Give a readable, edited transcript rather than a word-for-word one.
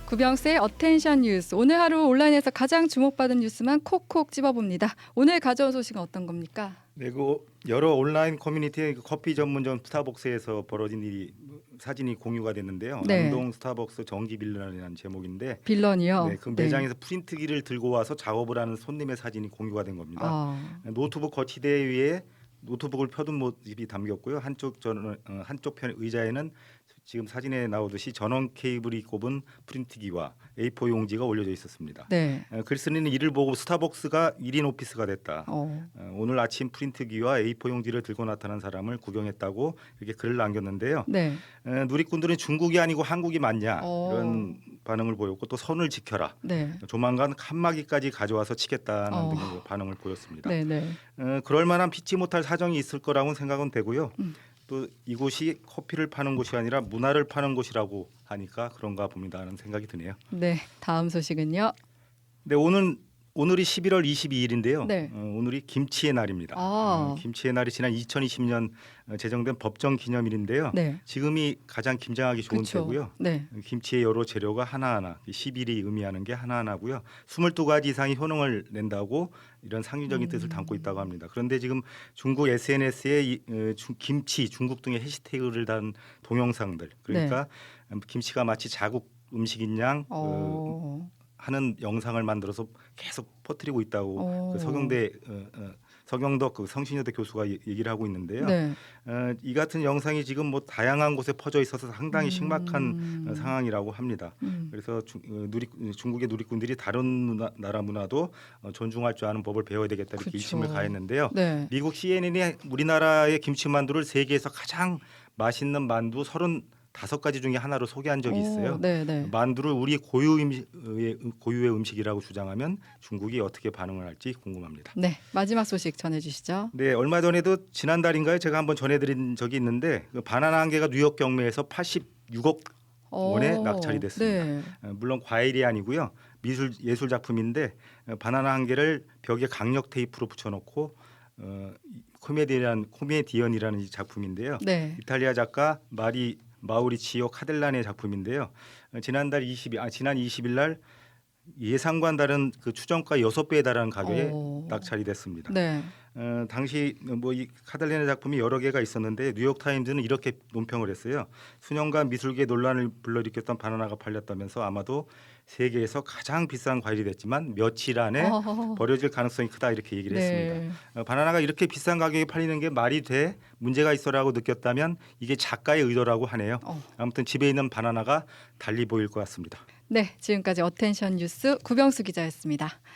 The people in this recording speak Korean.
구병수의 어텐션 뉴스. 오늘 하루 온라인에서 가장 주목받은 뉴스만 콕콕 집어봅니다. 오늘 가져온 소식은 어떤 겁니까? 네, 여러 온라인 커뮤니티의 커피 전문점 스타벅스에서 벌어진 일이 사진이 공유가 됐는데요. 네. 안동 스타벅스 정기 빌런이라는 제목인데, 빌런이요. 네, 그 매장에서 프린트기를 들고 와서 작업을 하는 손님의 사진이 공유가 된 겁니다. 노트북 거치대 위에 노트북을 펴둔 모습이 담겼고요. 한쪽 편 의자에는 지금 사진에 나오듯이 전원 케이블이 꼽은 프린트기와 A4 용지가 올려져 있었습니다. 네. 글쓴이는 이를 보고 스타벅스가 1인 오피스가 됐다. 오늘 아침 프린트기와 A4 용지를 들고 나타난 사람을 구경했다고 이렇게 글을 남겼는데요. 네. 누리꾼들은 중국이 아니고 한국이 맞냐 이런 반응을 보였고 또 선을 지켜라. 네. 조만간 칸막이까지 가져와서 치겠다는 등의 반응을 보였습니다. 네, 네. 그럴 만한 피치 못할 사정이 있을 거라고는 생각은 되고요. 또 이곳이 커피를 파는 곳이 아니라 문화를 파는 곳이라고 하니까 그런가 봅니다 하는 생각이 드네요. 네. 다음 소식은요. 네, 오늘이 11월 22일인데요. 네. 오늘이 김치의 날입니다. 김치의 날이 지난 2020년 제정된 법정 기념일인데요. 네. 지금이 가장 김장하기 좋은 그쵸. 때고요. 네. 김치의 여러 재료가 하나하나 10일이 의미하는 게 하나하나고요. 22가지 이상의 효능을 낸다고 이런 상징적인 뜻을 담고 있다고 합니다. 그런데 지금 중국 SNS에 김치, 중국 등의 해시태그를 단 동영상들 그러니까 김치가 마치 자국 음식인 양 하는 영상을 만들어서 계속 퍼뜨리고 있다고 그 서경덕 그 성신여대 교수가 얘기를 하고 있는데요. 네. 이 같은 영상이 지금 뭐 다양한 곳에 퍼져 있어서 상당히 심각한 상황이라고 합니다. 그래서 중국의 누리꾼들이 다른 나라 문화도 존중할 줄 아는 법을 배워야 되겠다 이렇게 일침을 가했는데요. 네. 미국 CNN이 우리나라의 김치만두를 세계에서 가장 맛있는 만두 35가지 중에 하나로 소개한 적이 있어요. 만두를 우리 고유의 음식이라고 주장하면 중국이 어떻게 반응을 할지 궁금합니다. 네, 마지막 소식 전해주시죠. 네, 얼마 전에도 지난달인가요? 제가 한번 전해드린 적이 있는데 그 바나나 한 개가 뉴욕 경매에서 86억 원에 낙찰이 됐습니다. 네. 물론 과일이 아니고요. 예술 작품인데 바나나 한 개를 벽에 강력 테이프로 붙여놓고 코미디언이라는 이 작품인데요. 네. 이탈리아 작가 마우리치오 카델란의 작품인데요. 지난 20일 날 예상과는 다른 그 추정가 6배에 달하는 가격에 낙찰이 됐습니다. 네. 당시 이 카델란의 작품이 여러 개가 있었는데 뉴욕 타임즈는 이렇게 논평을 했어요. 수년간 미술계 논란을 불러일으켰던 바나나가 팔렸다면서 아마도 세계에서 가장 비싼 과일이 됐지만 며칠 안에 버려질 가능성이 크다 이렇게 얘기를 했습니다. 바나나가 이렇게 비싼 가격에 팔리는 게 말이 돼 문제가 있어라고 느꼈다면 이게 작가의 의도라고 하네요. 아무튼 집에 있는 바나나가 달리 보일 것 같습니다. 네, 지금까지 어텐션 뉴스 구병수 기자였습니다.